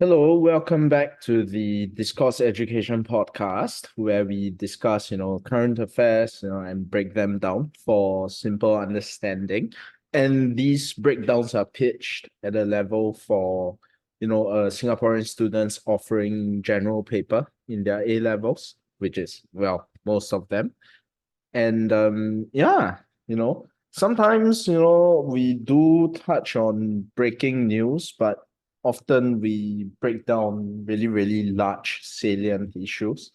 Hello, welcome back to the Discourse Education podcast, where we discuss, current affairs, and break them down for simple understanding. And these breakdowns are pitched at a level for, Singaporean students offering general paper in their A levels, which is, well, most of them. And yeah, sometimes, we do touch on breaking news, but often we break down really, really large salient issues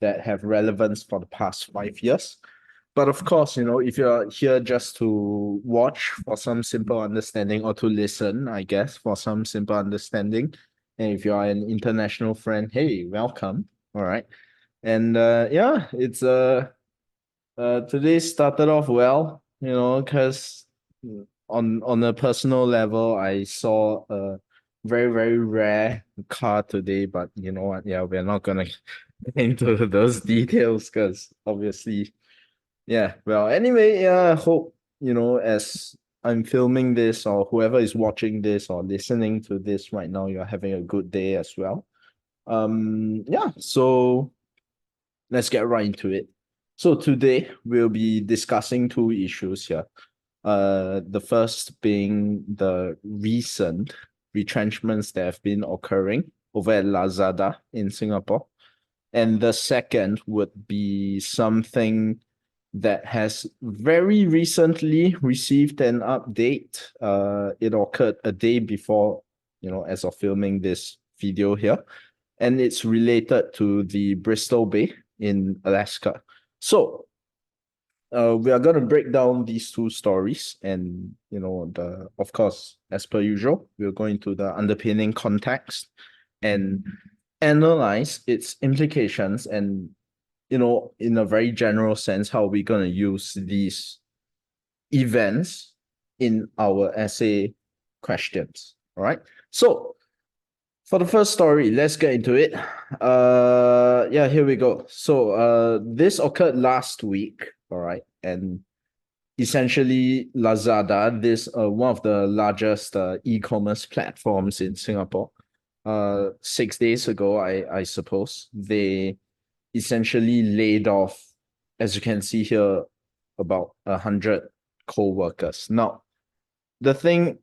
that have relevance for the past 5 years. But of course, if you're here just to watch for some simple understanding or to listen, I guess, for some simple understanding, and if you are an international friend, hey, welcome. All right. And yeah, it's today started off well, because on a personal level, I saw a very, very rare car today, but you know what? Yeah, we're not gonna get into those details because obviously, yeah. Well, anyway, yeah, I hope, as I'm filming this or whoever is watching this or listening to this right now, you're having a good day as well. Yeah, so let's get right into it. So today we'll be discussing two issues here. The first being the recent retrenchments that have been occurring over at Lazada in Singapore. And the second would be something that has very recently received an update. It occurred a day before, as of filming this video here, and it's related to the Bristol Bay in Alaska. So, we are going to break down these two stories, and of course, as per usual, we'll go into the underpinning context and analyze its implications, and in a very general sense, how we're going to use these events in our essay questions. All right. So for the first story, let's get into it. Yeah, here we go. So this occurred last week, all right, and essentially Lazada, this one of the largest e-commerce platforms in Singapore. 6 days ago, I suppose they essentially laid off, as you can see here, about 100 co-workers. Now, the thing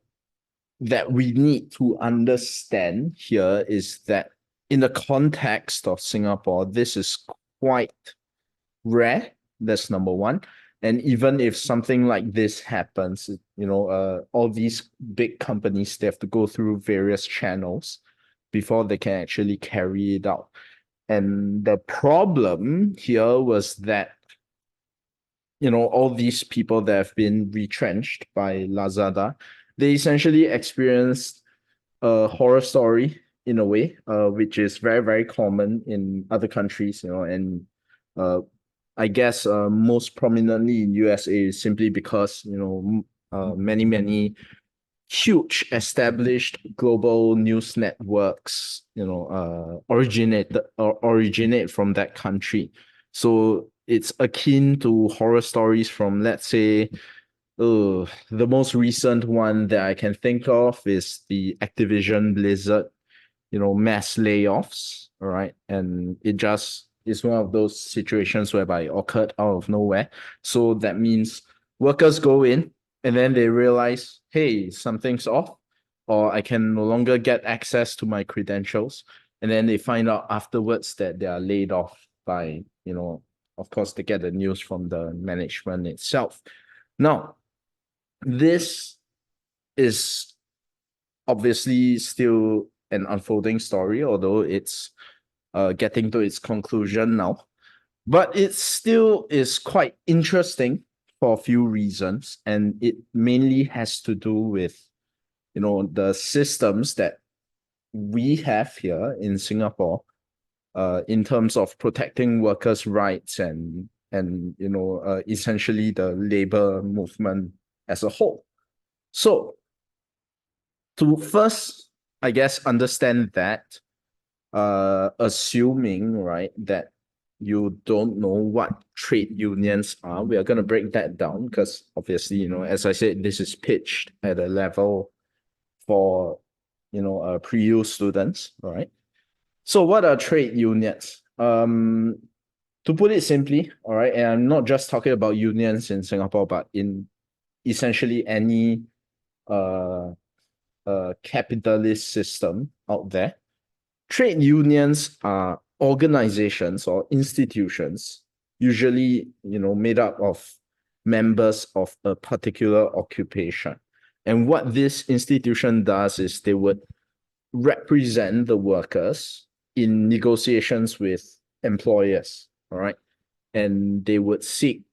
that we need to understand here is that in the context of Singapore, this is quite rare. That's number one. And even if something like this happens, all these big companies, they have to go through various channels before they can actually carry it out. And the problem here was that, all these people that have been retrenched by Lazada, they essentially experienced a horror story in a way, which is very, very common in other countries, and I guess most prominently in USA simply because, many, many huge established global news networks, originate from that country. So it's akin to horror stories from, let's say, the most recent one that I can think of is the Activision Blizzard, mass layoffs. All right. And it just is one of those situations whereby it occurred out of nowhere. So that means workers go in and then they realize, hey, something's off, or I can no longer get access to my credentials. And then they find out afterwards that they are laid off by, of course, they get the news from the management itself. Now, this is obviously still an unfolding story, although it's getting to its conclusion now. But it still is quite interesting for a few reasons, and it mainly has to do with, the systems that we have here in Singapore, in terms of protecting workers' rights and essentially the labor movement as a whole. So to first, I guess, understand that, assuming, right, that you don't know what trade unions are, we are going to break that down because obviously, as I said, this is pitched at a level for pre-U students, all right? So what are trade unions? To put it simply, all right, and I'm not just talking about unions in Singapore, but in essentially any capitalist system out there, trade unions are organizations or institutions, usually, made up of members of a particular occupation. And what this institution does is they would represent the workers in negotiations with employers, all right? And they would seek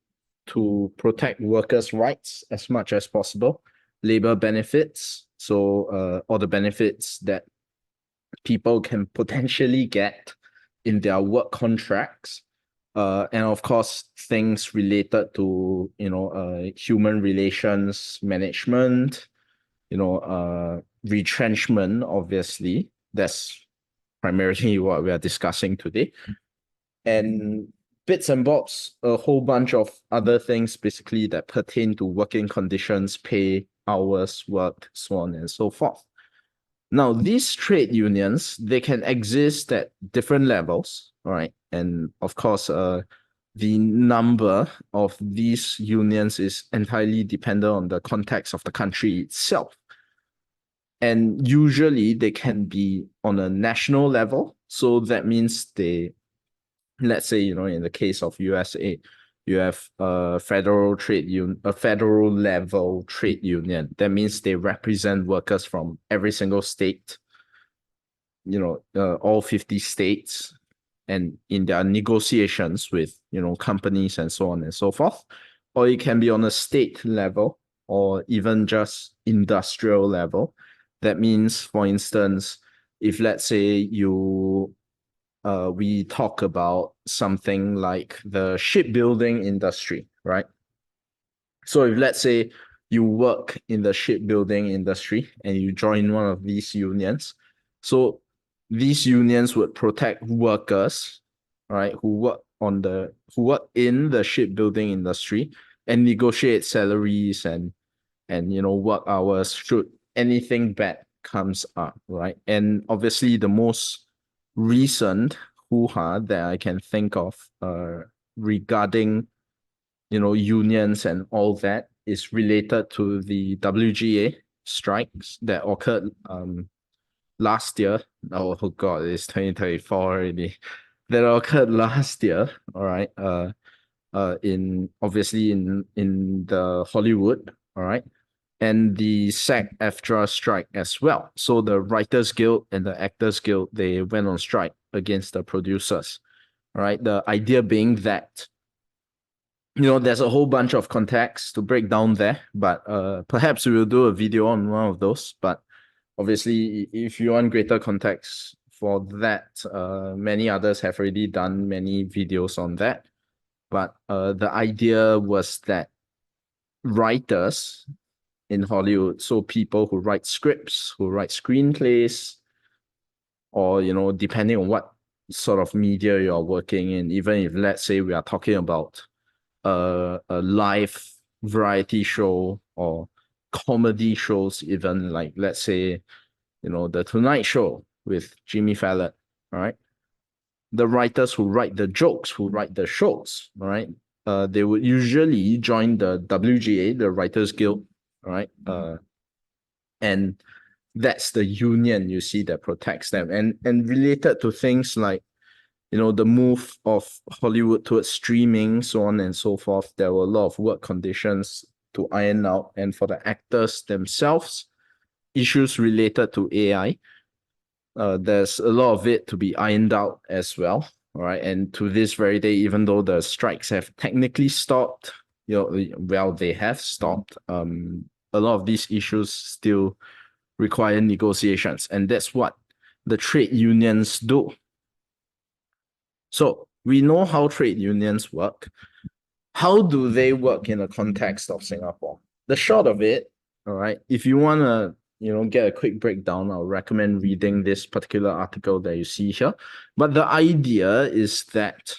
to protect workers' rights as much as possible, labor benefits, so all the benefits that people can potentially get in their work contracts, and of course things related to human relations management, retrenchment. Obviously, that's primarily what we are discussing today, and bits and bobs, a whole bunch of other things basically that pertain to working conditions, pay, hours worked, so on and so forth. Now, these trade unions, they can exist at different levels, all right? And of course, the number of these unions is entirely dependent on the context of the country itself. And usually they can be on a national level. So that means let's say, in the case of USA, you have a federal level trade union. That means they represent workers from every single state, all 50 states, and in their negotiations with, companies and so on and so forth. Or it can be on a state level or even just industrial level. That means, for instance, if let's say we talk about something like the shipbuilding industry, right? So if let's say you work in the shipbuilding industry and you join one of these unions, so these unions would protect workers, right, who work in the shipbuilding industry and negotiate salaries and work hours should anything bad comes up, right? And obviously the most recent hoo-ha that I can think of regarding unions and all that is related to the WGA strikes that occurred last year. Oh god, it's 2024 already. That occurred last year, all right. In obviously in the Hollywood, all right, and the SAG-AFTRA strike as well. So the Writers Guild and the Actors Guild, they went on strike against the producers, right? The idea being that, there's a whole bunch of context to break down there, but perhaps we will do a video on one of those. But obviously, if you want greater context for that, many others have already done many videos on that. But the idea was that writers in Hollywood, so people who write scripts, who write screenplays, or depending on what sort of media you're working in, even if let's say we are talking about a live variety show or comedy shows, even like let's say the Tonight Show with Jimmy Fallon, all right, the writers who write the jokes, who write the shows, all right, they would usually join the WGA, the Writers Guild, all right, and that's the union you see that protects them. And related to things like the move of Hollywood towards streaming, so on and so forth, there were a lot of work conditions to iron out. And for the actors themselves, issues related to AI, there's a lot of it to be ironed out as well. All right. And to this very day, even though the strikes have technically stopped, they have stopped, a lot of these issues still require negotiations. And that's what the trade unions do. So we know how trade unions work. How do they work in the context of Singapore? The short of it, all right, if you want to, get a quick breakdown, I'll recommend reading this particular article that you see here. But the idea is that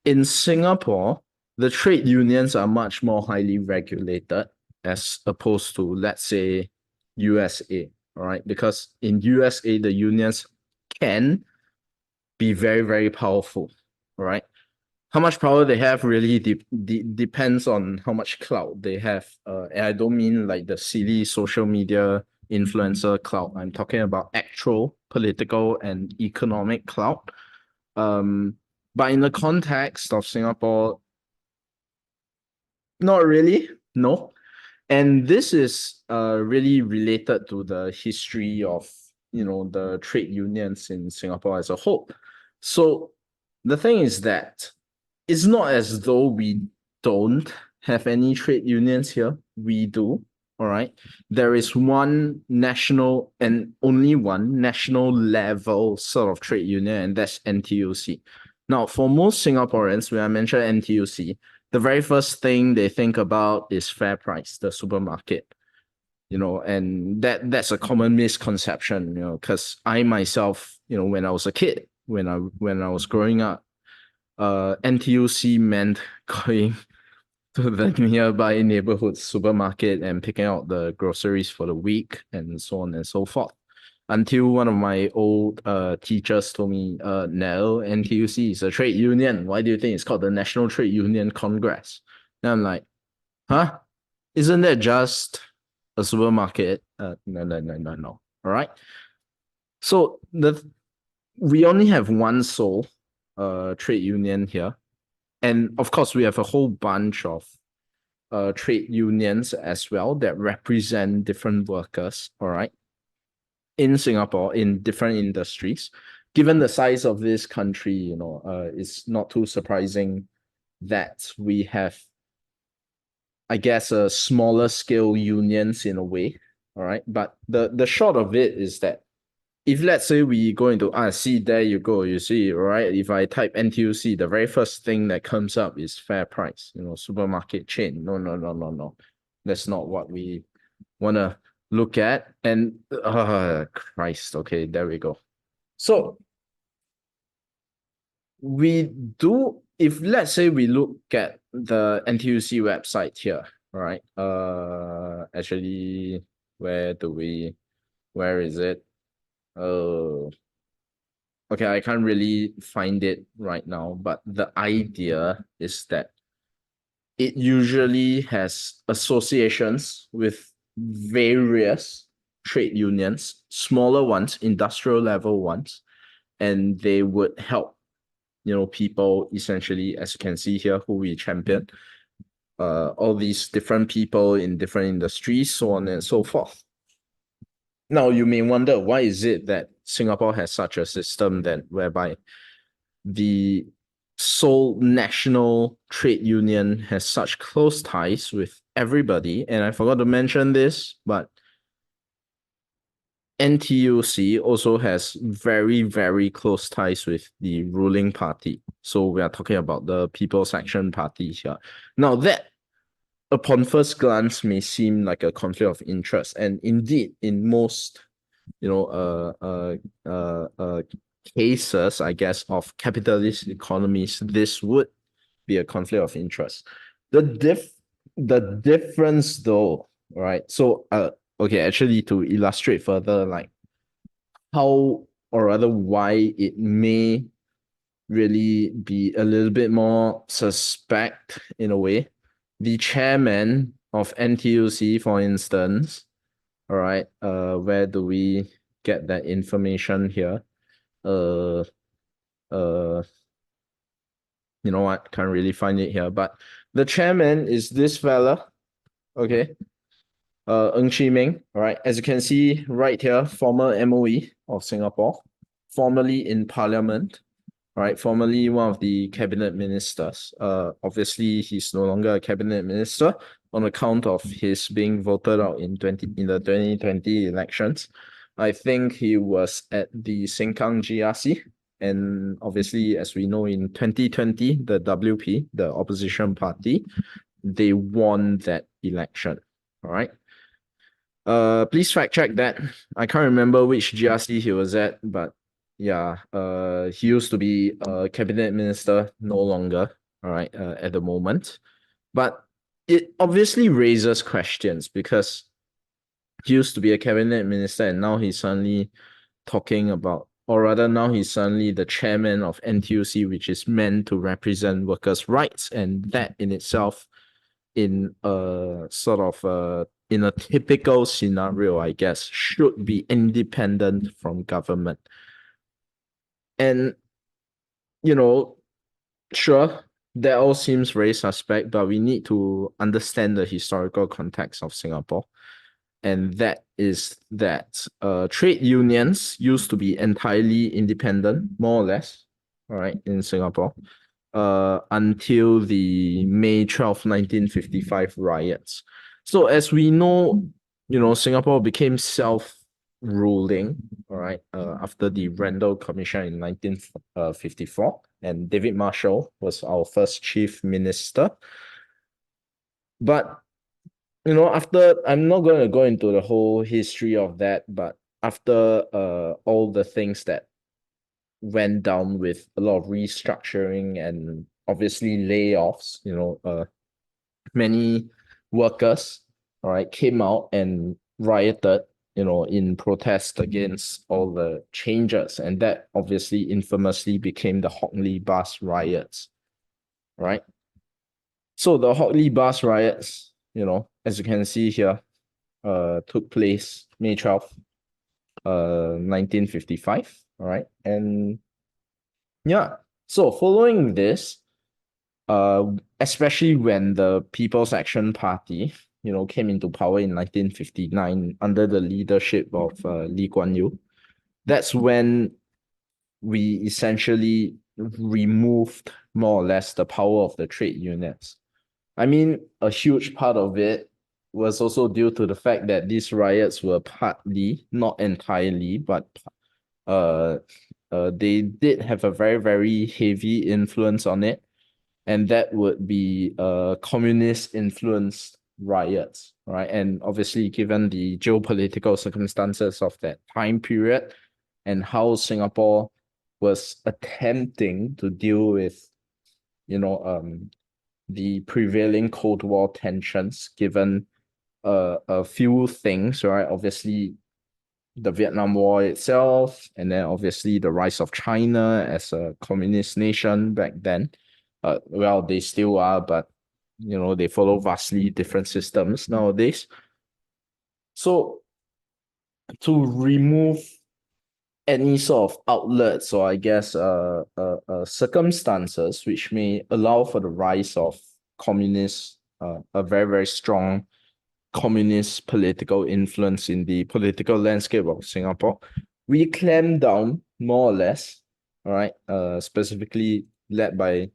in Singapore, the trade unions are much more highly regulated as opposed to, let's say, USA, all right? Because in USA, the unions can be very, very powerful, all right? How much power they have really depends on how much clout they have. And I don't mean like the silly social media influencer clout. I'm talking about actual political and economic clout. But in the context of Singapore, not really, no. And this is really related to the history of, the trade unions in Singapore as a whole. So the thing is that it's not as though we don't have any trade unions here. We do, all right? There is one national and only one national level sort of trade union, and that's NTUC. Now, for most Singaporeans, when I mention NTUC, the very first thing they think about is Fair Price, the supermarket. And that's a common misconception, because I myself, when I was a kid, when I was growing up, NTUC meant going to the nearby neighborhood supermarket and picking out the groceries for the week and so on and so forth. Until one of my old teachers told me, no, NTUC is a trade union. Why do you think it's called the National Trade Union Congress? And I'm like, huh? Isn't that just a supermarket? No. All right. So we only have one sole trade union here. And of course, we have a whole bunch of trade unions as well that represent different workers, all right, in Singapore, in different industries. Given the size of this country, it's not too surprising that we have, I guess, a smaller scale unions in a way, all right? But the short of it is that if let's say we go into see, there you go, you see, right? If I type NTUC, the very first thing that comes up is Fair Price, supermarket chain. No. That's not what we want to look at. And Christ, okay, there we go. So we do, if let's say we look at the NTUC website here, right? Actually, where is it? Oh, okay, I can't really find it right now, but the idea is that it usually has associations with various trade unions, smaller ones, industrial level ones, and they would help, people essentially, as you can see here, who we champion, all these different people in different industries, so on and so forth. Now, you may wonder, why is it that Singapore has such a system then whereby the sole national trade union has such close ties with everybody? And I forgot to mention this, but NTUC also has very, very close ties with the ruling party. So we are talking about the People's Action Party here. Now, that upon first glance may seem like a conflict of interest, and indeed in most cases, I guess, of capitalist economies, this would be a conflict of interest. The difference though, right? So okay, actually, to illustrate further, like how or rather why it may really be a little bit more suspect in a way, the chairman of NTUC, for instance, all right, where do we get that information here? You know what? Can't really find it here, but the chairman is this fella, okay? Ng Chee Meng, all right? As you can see right here, former MOE of Singapore, formerly in Parliament, right? Formerly one of the cabinet ministers. Obviously, he's no longer a cabinet minister on account of his being voted out in the 2020 elections. I think he was at the Sengkang GRC. And obviously, as we know, in 2020, the WP, the opposition party, they won that election. All right. Please fact check that. I can't remember which GRC he was at, but yeah, he used to be a cabinet minister, no longer, all right, at the moment. But it obviously raises questions because he used to be a cabinet minister, and now he's suddenly talking about, or rather, now he's suddenly the chairman of NTUC, which is meant to represent workers' rights, and that in itself, in a sort of in a typical scenario, I guess, should be independent from government. And sure, that all seems very suspect, but we need to understand the historical context of Singapore. And that is that trade unions used to be entirely independent, more or less, all right, in Singapore, until the May 12th, 1955 riots. So as we know, Singapore became self-ruling, all right, after the Randall Commission in 1954, and David Marshall was our first chief minister. But after, I'm not going to go into the whole history of that, but after all the things that went down with a lot of restructuring and obviously layoffs, many workers, all right, came out and rioted, in protest against all the changes. And that obviously infamously became the Hockley bus riots, right? So the Hockley bus riots, as you can see here, took place May 12th, 1955. All right. And yeah, so following this, especially when the People's Action Party, came into power in 1959 under the leadership of Lee Kuan Yew, that's when we essentially removed more or less the power of the trade unions. I mean, a huge part of it was also due to the fact that these riots were partly, not entirely, but they did have a very, very heavy influence on it. And that would be communist influenced riots, right? And obviously, given the geopolitical circumstances of that time period and how Singapore was attempting to deal with, the prevailing Cold War tensions, given a few things, right? Obviously, the Vietnam War itself, and then obviously the rise of China as a communist nation back then. Well, they still are, but they follow vastly different systems nowadays. So to remove any sort of outlets, or I guess circumstances which may allow for the rise of communist, a very, very strong communist political influence in the political landscape of Singapore, we clamped down more or less, all right, specifically led by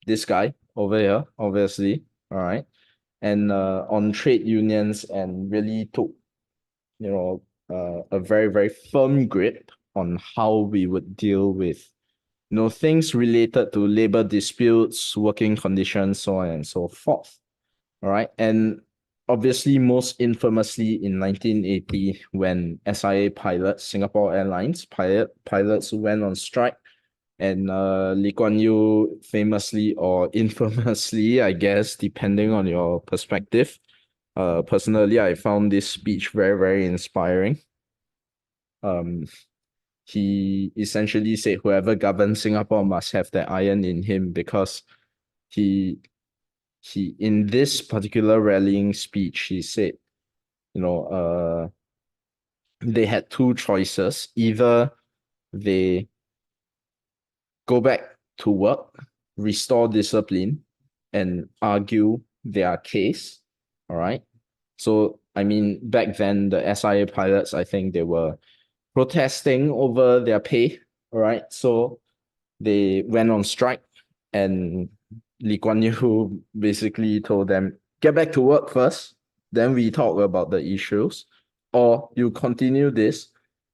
this guy over here, obviously, all right, and on trade unions, and really took, a very, very firm grip on how we would deal with, things related to labor disputes, working conditions, so on and so forth. All right. And obviously, most infamously in 1980, when SIA pilots, Singapore Airlines pilots went on strike, and Lee Kuan Yew famously or infamously, I guess, depending on your perspective. Personally, I found this speech very, very inspiring. He essentially said whoever governs Singapore must have that iron in him, because he in this particular rallying speech, he said, they had two choices. Either they go back to work, restore discipline, and argue their case. All right. So, I mean, back then, the SIA pilots, I think they were protesting over their pay. All right. So they went on strike, and Lee Kuan Yew basically told them, get back to work first, then we talk about the issues, or you continue this,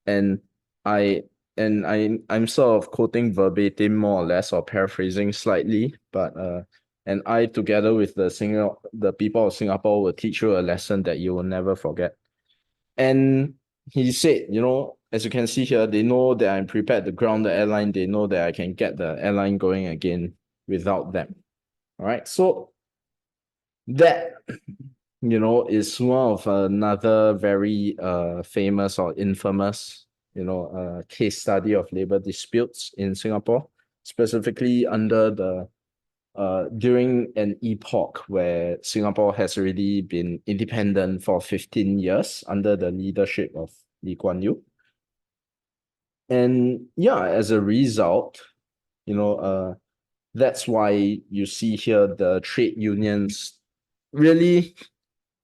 and I'm sort of quoting verbatim more or less, or paraphrasing slightly, but and I, together with the people of Singapore, will teach you a lesson that you will never forget. And he said, as you can see here, they know that I'm prepared to ground the airline. They know that I can get the airline going again without them. All right. So that is one of another very famous or infamous, case study of labor disputes in Singapore, specifically under the during an epoch where Singapore has already been independent for 15 years under the leadership of Lee Kuan Yew. And yeah, as a result, that's why you see here the trade unions really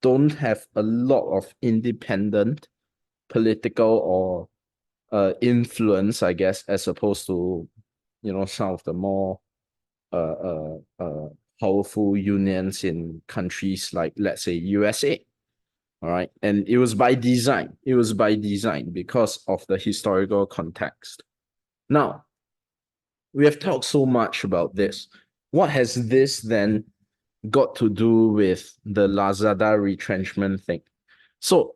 don't have a lot of independent political or influence, I guess, as opposed to, some of the more powerful unions in countries like, let's say, USA. All right. And it was by design. It was by design because of the historical context. Now, we have talked so much about this. What has this then got to do with the Lazada retrenchment thing? So,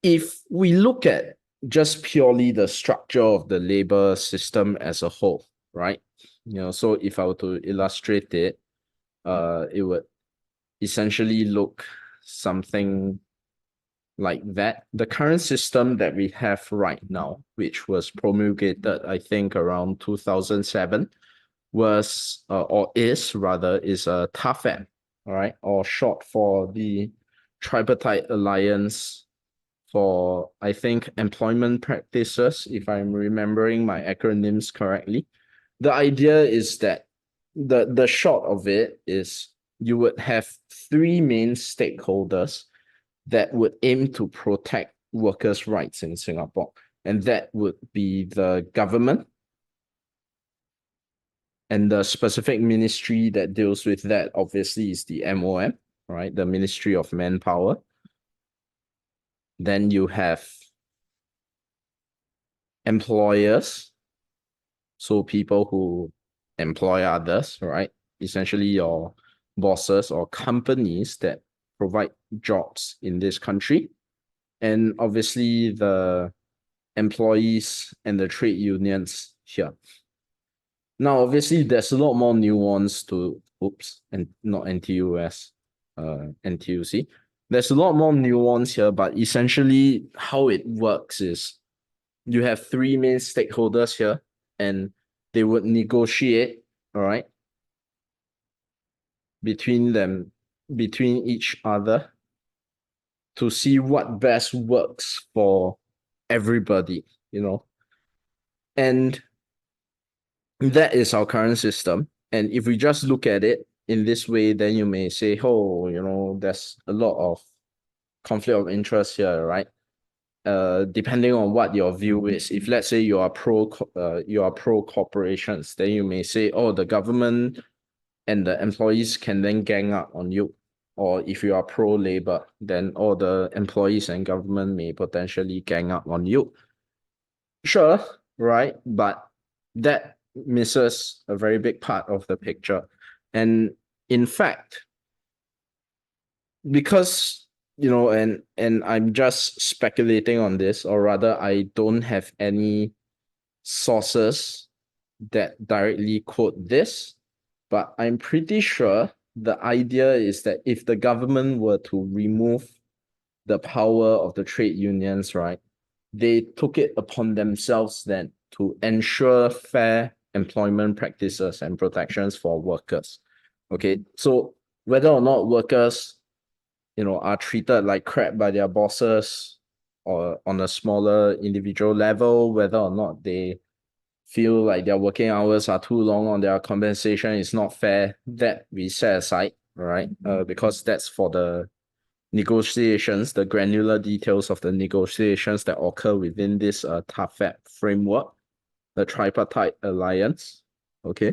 if we look at just purely the structure of the labor system as a whole, right? So if I were to illustrate it, it would essentially look something like that. The current system that we have right now, which was promulgated, I think, around 2007, was or is rather is a TAFEM, all right, or short for the Tripartite Alliance for, I think, employment practices, if I'm remembering my acronyms correctly. The idea is that the short of it is you would have three main stakeholders that would aim to protect workers' rights in Singapore. And that would be the government, and the specific ministry that deals with that obviously is the MOM, right? The Ministry of Manpower. Then you have employers, so people who employ others, right? Essentially your bosses or companies that provide jobs in this country. And obviously the employees and the trade unions here. Now, obviously, there's a lot more nuance to, and not NTUS, NTUC. There's a lot more nuance here, but essentially how it works is you have three main stakeholders here, and they would negotiate, all right, between each other to see what best works for everybody, And that is our current system. And if we just look at it in this way, then you may say, oh, there's a lot of conflict of interest here, right? Depending on what your view is. If let's say you are pro corporations, then you may say, oh, the government and the employees can then gang up on you. Or if you are pro labor, then all the employees and government may potentially gang up on you. Sure, right? But that misses a very big part of the picture. And in fact, because and I'm just speculating on this, or rather I don't have any sources that directly quote this, but I'm pretty sure the idea is that if the government were to remove the power of the trade unions, right, they took it upon themselves then to ensure fair employment practices and protections for workers. Okay, so whether or not workers, are treated like crap by their bosses or on a smaller individual level, whether or not they feel like their working hours are too long on their compensation is not fair, that we set aside, right? Because that's for the negotiations, the granular details of the negotiations that occur within this TAFEP framework, the Tripartite Alliance. Okay.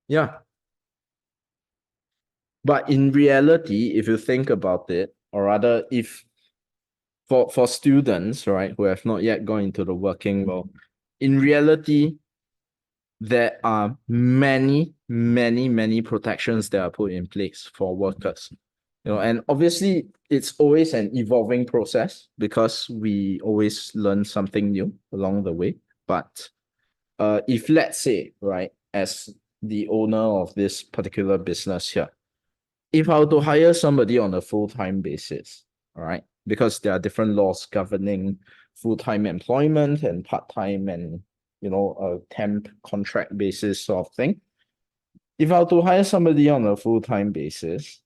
Yeah. But in reality, if you think about it, or rather, if for students, right, who have not yet gone into the working world, in reality, there are many, many, many protections that are put in place for workers. And obviously it's always an evolving process because we always learn something new along the way. But if let's say, right, as the owner of this particular business here. If I were to hire somebody on a full-time basis, all right, because there are different laws governing full-time employment and part-time and, a temp contract basis sort of thing. If I were to hire somebody on a full-time basis,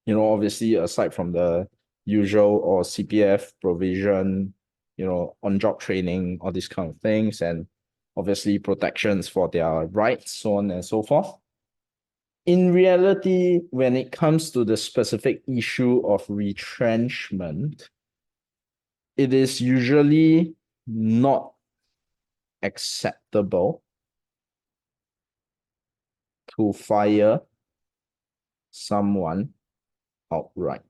obviously aside from the usual or CPF provision, on-job training, all these kind of things, and obviously protections for their rights, so on and so forth. In reality, when it comes to the specific issue of retrenchment, it is usually not acceptable to fire someone outright.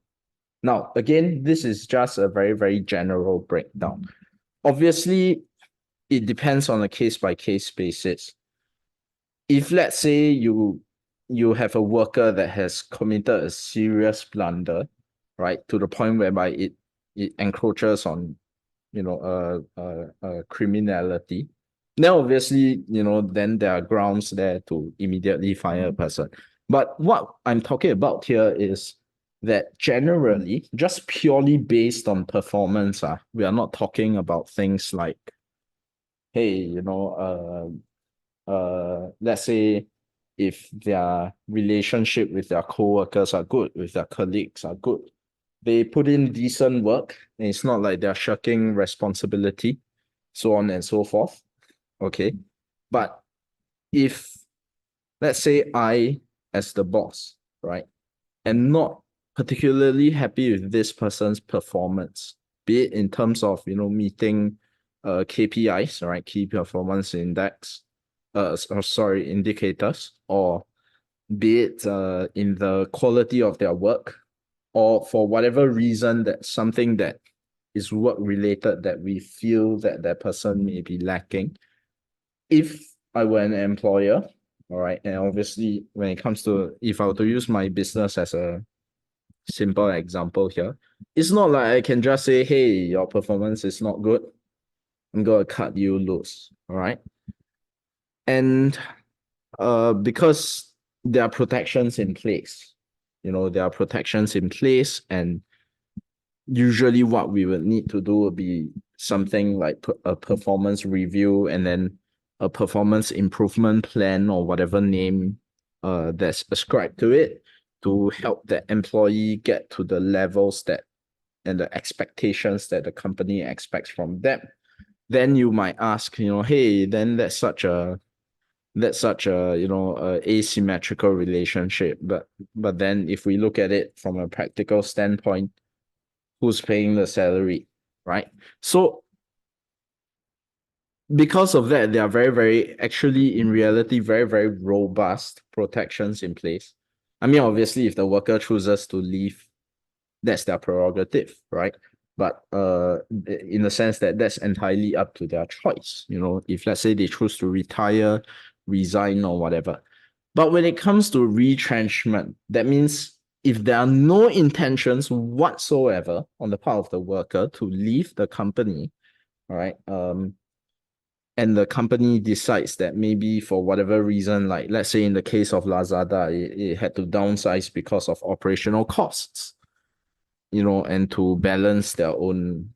Now, again, this is just a very, very general breakdown. Obviously, it depends on a case-by-case basis. If, let's say, you have a worker that has committed a serious blunder, right, to the point whereby it encroaches on, criminality, then obviously, then there are grounds there to immediately fire a person. But what I'm talking about here is that generally, just purely based on performance, we are not talking about things like, hey, let's say if their relationship with their co-workers are good, with their colleagues are good, they put in decent work, and it's not like they're shirking responsibility, so on and so forth. Okay. But if, let's say I, as the boss, right, am not particularly happy with this person's performance, be it in terms of, meeting KPIs, right, key performance index, indicators, or be it in the quality of their work, or for whatever reason that something that is work related that we feel that that person may be lacking. If I were an employer, all right, and obviously when it comes to, if I were to use my business as a simple example here, it's not like I can just say, hey, your performance is not good, I'm gonna cut you loose, all right? And because there are protections in place, and usually what we would need to do would be something like a performance review and then a performance improvement plan or whatever name that's ascribed to it to help the employee get to the levels that and the expectations that the company expects from them. Then you might ask, hey, then that's such a asymmetrical relationship. But then if we look at it from a practical standpoint, who's paying the salary, right? So because of that, there are very, very, actually in reality, very, very robust protections in place. I mean, obviously, if the worker chooses to leave, that's their prerogative, right? But in the sense that that's entirely up to their choice, if let's say they choose to retire, resign or whatever. But when it comes to retrenchment, that means if there are no intentions whatsoever on the part of the worker to leave the company, all right, and the company decides that maybe for whatever reason, like let's say in the case of Lazada, it had to downsize because of operational costs, and to balance their own,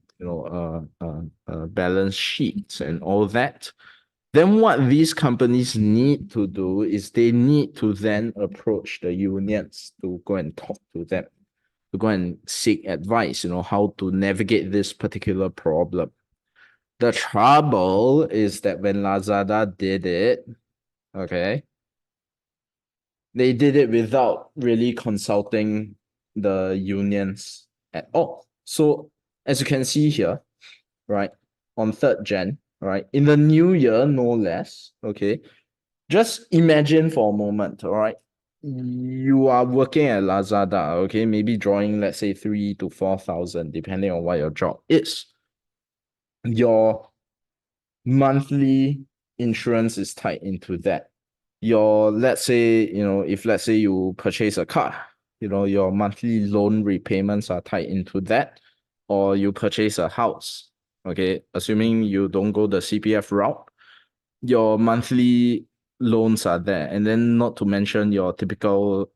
balance sheets and all that. Then what these companies need to do is they need to then approach the unions to go and talk to them, to go and seek advice, how to navigate this particular problem. The trouble is that when Lazada did it, okay, they did it without really consulting the unions at all. So as you can see here, right, on 3rd Jan, right, in the new year, no less, okay, just imagine for a moment, all right, you are working at Lazada, okay, maybe drawing, let's say, 3,000 to 4,000, depending on what your job is. Your monthly insurance is tied into that. Let's say, if let's say you purchase a car, your monthly loan repayments are tied into that, or you purchase a house, okay, assuming you don't go the CPF route, your monthly loans are there, and then not to mention your typical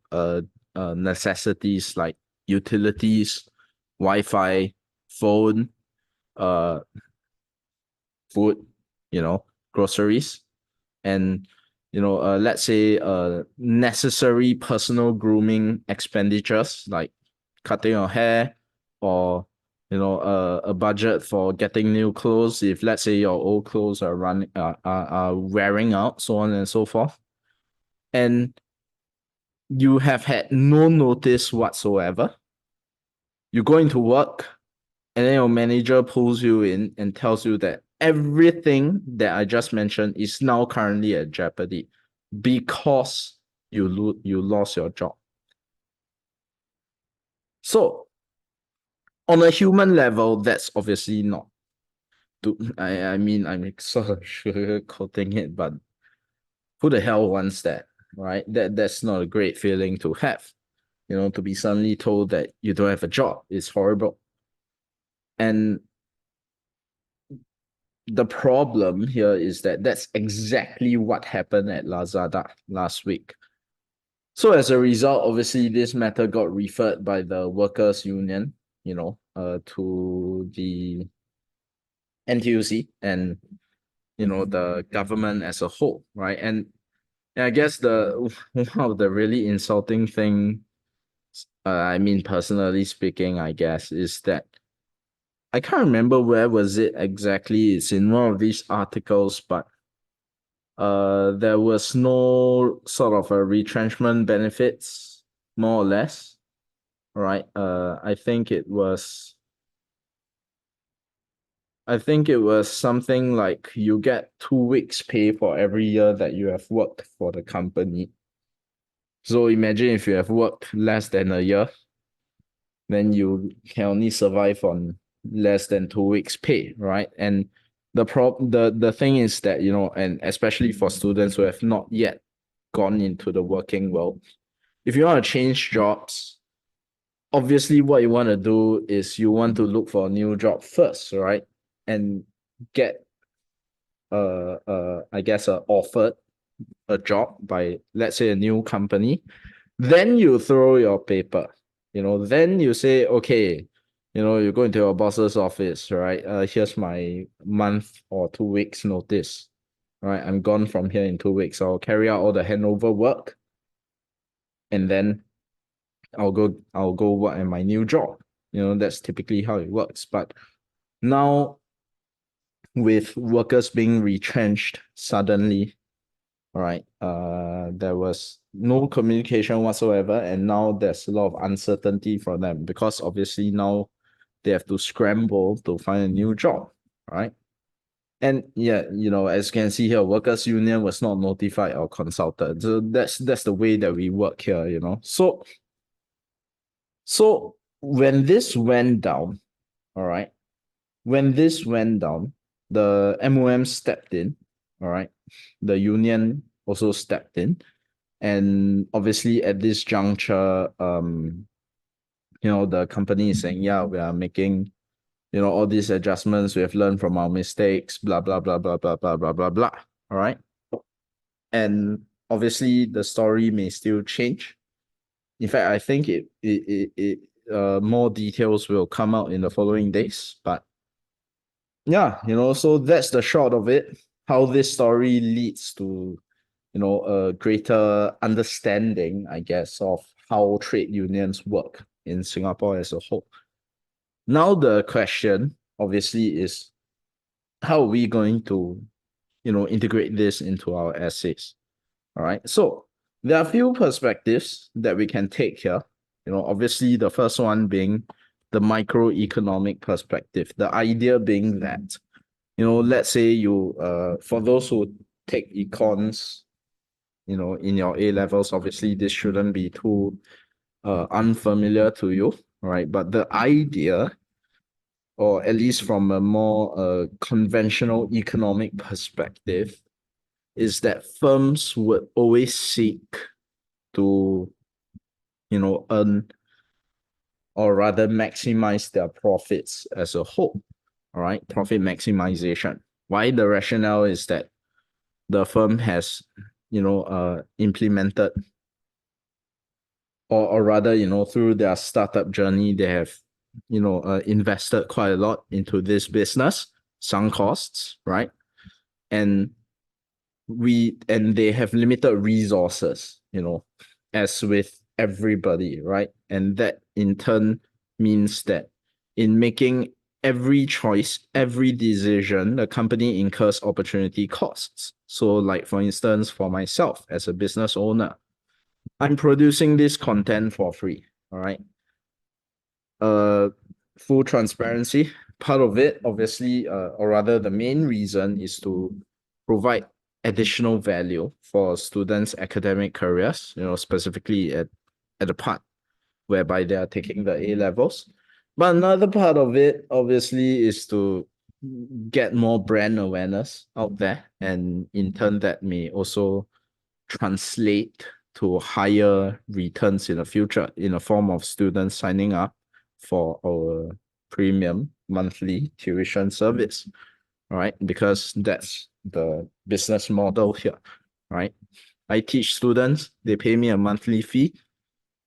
necessities like utilities, Wi-Fi, phone, uh food, groceries, and let's say necessary personal grooming expenditures like cutting your hair, or a budget for getting new clothes if let's say your old clothes are running are wearing out, so on and so forth. And you have had no notice whatsoever. You go into work, and then your manager pulls you in and tells you that everything that I just mentioned is now currently at jeopardy because you lost your job. So on a human level, that's obviously not. I mean, I'm sort of sugarcoating it, but who the hell wants that, right? That's not a great feeling to have. To be suddenly told that you don't have a job is horrible. And the problem here is that that's exactly what happened at Lazada last week. So as a result, obviously, this matter got referred by the workers' union, to the NTUC and the government as a whole, right? And I guess the one of the really insulting thing, I mean, personally speaking, I guess, is that I can't remember where was it exactly. It's in one of these articles, but there was no sort of a retrenchment benefits, more or less, right? I think it was something like you get 2 weeks pay for every year that you have worked for the company. So imagine if you have worked less than a year, then you can only survive on less than 2 weeks pay, right? And the thing is that, and especially for students who have not yet gone into the working world, if you want to change jobs, obviously what you want to do is you want to look for a new job first, right? And get I guess offered a job by, let's say, a new company. Then you throw your paper, then you say, okay, you go into your boss's office, right? Here's my month or 2 weeks notice, right? I'm gone from here in 2 weeks. I'll carry out all the handover work, and then I'll go work at my new job. That's typically how it works. But now, with workers being retrenched suddenly, right? There was no communication whatsoever, and now there's a lot of uncertainty for them because obviously now they have to scramble to find a new job, right? And yeah, as you can see here, workers' union was not notified or consulted. So that's the way that we work here, So when this went down, all right, when this went down, the MOM stepped in, all right, the union also stepped in, and obviously at this juncture, the company is saying, yeah, we are making, all these adjustments. We have learned from our mistakes, blah blah blah blah blah blah blah blah blah. All right, and obviously the story may still change. In fact, I think more details will come out in the following days. But yeah, so that's the short of it. How this story leads to, a greater understanding, I guess, of how trade unions work in Singapore as a whole. Now the question, obviously, is how are we going to, integrate this into our essays? All right. So there are a few perspectives that we can take here. Obviously, the first one being the microeconomic perspective. The idea being that, let's say you, for those who take econs, in your A levels, obviously this shouldn't be too unfamiliar to you, right? But the idea, or at least from a more conventional economic perspective, is that firms would always seek to, earn, or rather maximize their profits as a whole, all right? Profit maximization. Why? The rationale is that the firm has implemented, or rather, through their startup journey, they have, invested quite a lot into this business, sunk costs, right? And they have limited resources, as with everybody, right? And that in turn means that in making every choice, every decision, the company incurs opportunity costs. So, like for instance, for myself as a business owner, I'm producing this content for free. All right. Uh, full transparency. Part of it, obviously, or rather, the main reason is to provide additional value for students' academic careers. Specifically at the part whereby they are taking the A levels. But another part of it, obviously, is to get more brand awareness out there, and in turn, that may also translate to higher returns in the future in the form of students signing up for our premium monthly tuition service, right? Because that's the business model here, right? I teach students, they pay me a monthly fee,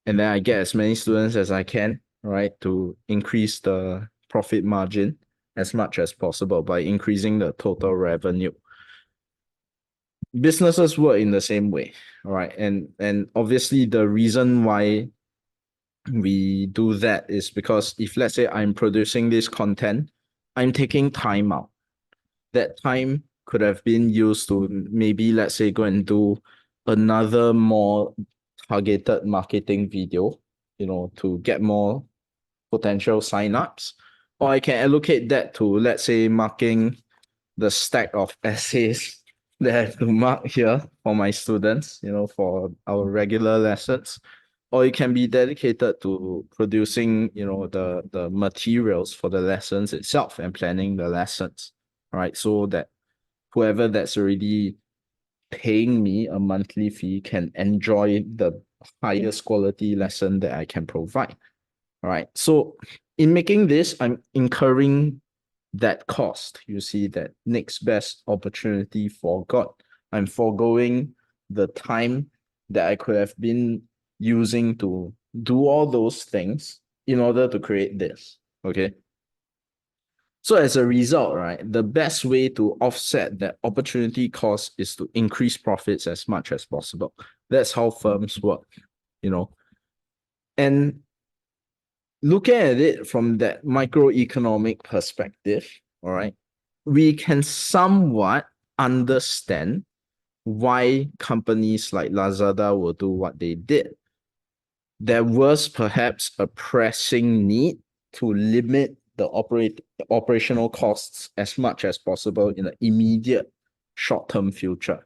and then I get as many students as I can, right, to increase the profit margin as much as possible by increasing the total revenue. Businesses work in the same way, all right? And obviously the reason why we do that is because if let's say I'm producing this content, I'm taking time out. That time could have been used to maybe, let's say, go and do another more targeted marketing video, to get more potential signups. Or I can allocate that to, let's say, marking the stack of essays that I have to mark here for my students, for our regular lessons. Or it can be dedicated to producing, the materials for the lessons itself and planning the lessons, right? So that whoever that's already paying me a monthly fee can enjoy the highest quality lesson that I can provide. All right. So in making this, I'm incurring that cost. You see, that next best opportunity forgot. I'm foregoing the time that I could have been using to do all those things in order to create this. Okay. So as a result, right, the best way to offset that opportunity cost is to increase profits as much as possible. That's how firms work, And looking at it from that microeconomic perspective, all right, we can somewhat understand why companies like Lazada will do what they did. There was perhaps a pressing need to limit the operational costs as much as possible in the immediate short-term future.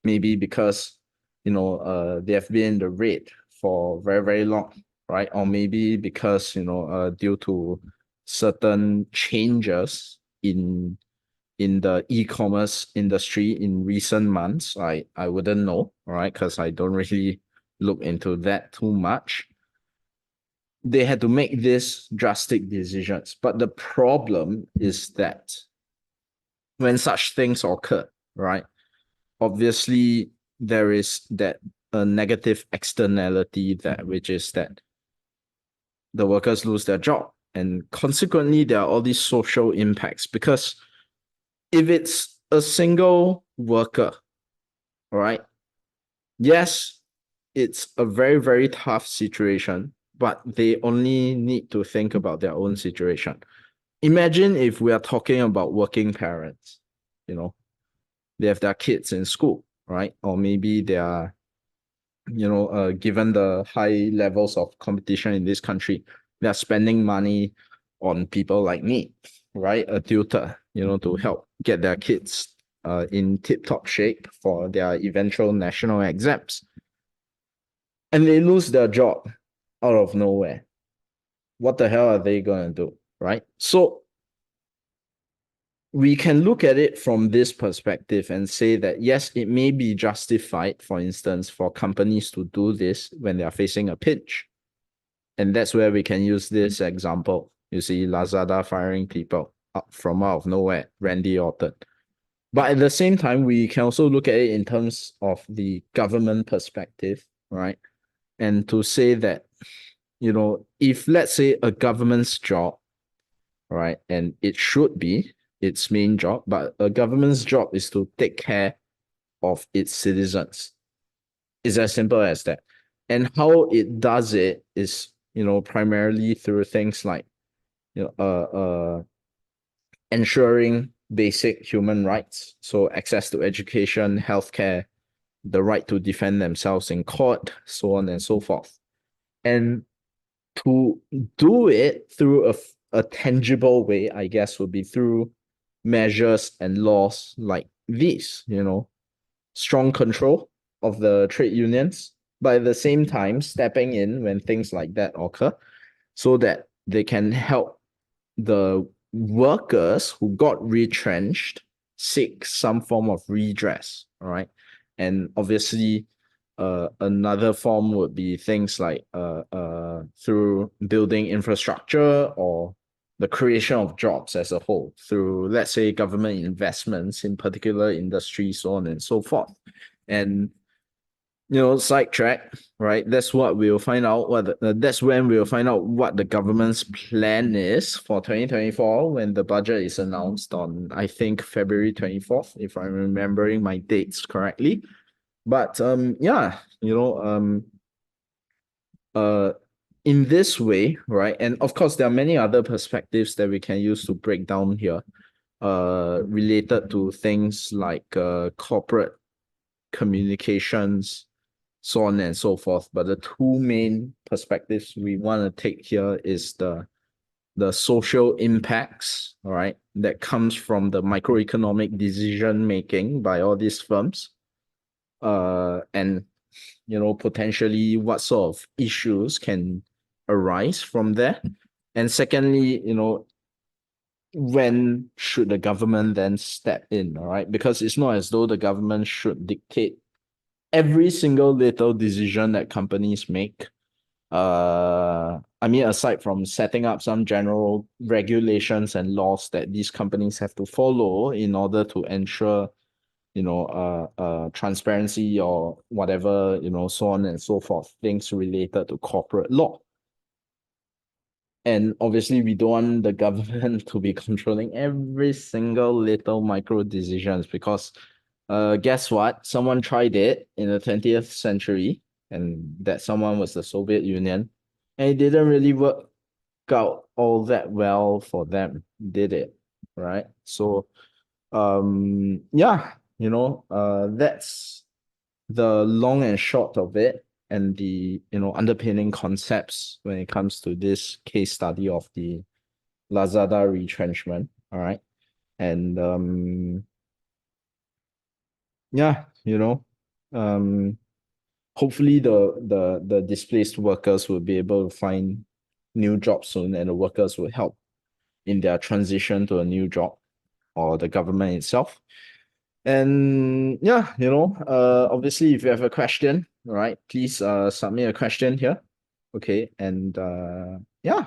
Maybe because they have been in the red for very, very long, right? Or maybe because due to certain changes in the e-commerce industry in recent months. I wouldn't know, all right, because I don't really look into that too much. They had to make these drastic decisions. But the problem is that when such things occur, right, obviously there is that a negative externality, that which is that the workers lose their job. And consequently, there are all these social impacts, because if it's a single worker, all right, yes, it's a very, very tough situation, but they only need to think about their own situation. Imagine if we are talking about working parents, they have their kids in school, right? Or maybe they are, given the high levels of competition in this country, they are spending money on people like me, right? A tutor, to help get their kids in tip-top shape for their eventual national exams. And they lose their job out of nowhere. What the hell are they going to do, right? So we can look at it from this perspective and say that, yes, it may be justified, for instance, for companies to do this when they are facing a pinch. And that's where we can use this example. You see, Lazada firing people from out of nowhere, Randy Orton. But at the same time, we can also look at it in terms of the government perspective, right? And to say that, if let's say a government's job, right, and it should be its main job, but a government's job is to take care of its citizens. It's as simple as that. And how it does it is, primarily through things like, you know, ensuring basic human rights. So access to education, healthcare, the right to defend themselves in court, so on and so forth. And to do it through a tangible way, I guess, would be through measures and laws like these, strong control of the trade unions, but at the same time, stepping in when things like that occur so that they can help the workers who got retrenched seek some form of redress. All right. And obviously, another form would be things like through building infrastructure or the creation of jobs as a whole through, let's say, government investments in particular industries, so on and so forth. And sidetrack, right? That's what we'll find out. That's when we'll find out what the government's plan is for 2024 when the budget is announced on, I think, February 24th, if I'm remembering my dates correctly. But yeah, in this way, right? And of course, there are many other perspectives that we can use to break down here, related to things like corporate communications, so on and so forth. But the two main perspectives we want to take here is the social impacts, all right, that comes from the microeconomic decision making by all these firms, and potentially what sort of issues can arise from there. And secondly, when should the government then step in, all right? Because it's not as though the government should dictate every single little decision that companies make. I mean, aside from setting up some general regulations and laws that these companies have to follow in order to ensure, transparency or whatever, so on and so forth, things related to corporate law. And obviously, we don't want the government to be controlling every single little micro decisions because guess what? Someone tried it in the 20th century, and that someone was the Soviet Union, and it didn't really work out all that well for them, did it? Right? So, yeah, that's the long and short of it, and the underpinning concepts when it comes to this case study of the Lazada retrenchment. All right. And yeah, hopefully the displaced workers will be able to find new jobs soon, and the workers will help in their transition to a new job, or the government itself. And yeah, obviously if you have a question, all right, please submit a question here. Okay, and yeah.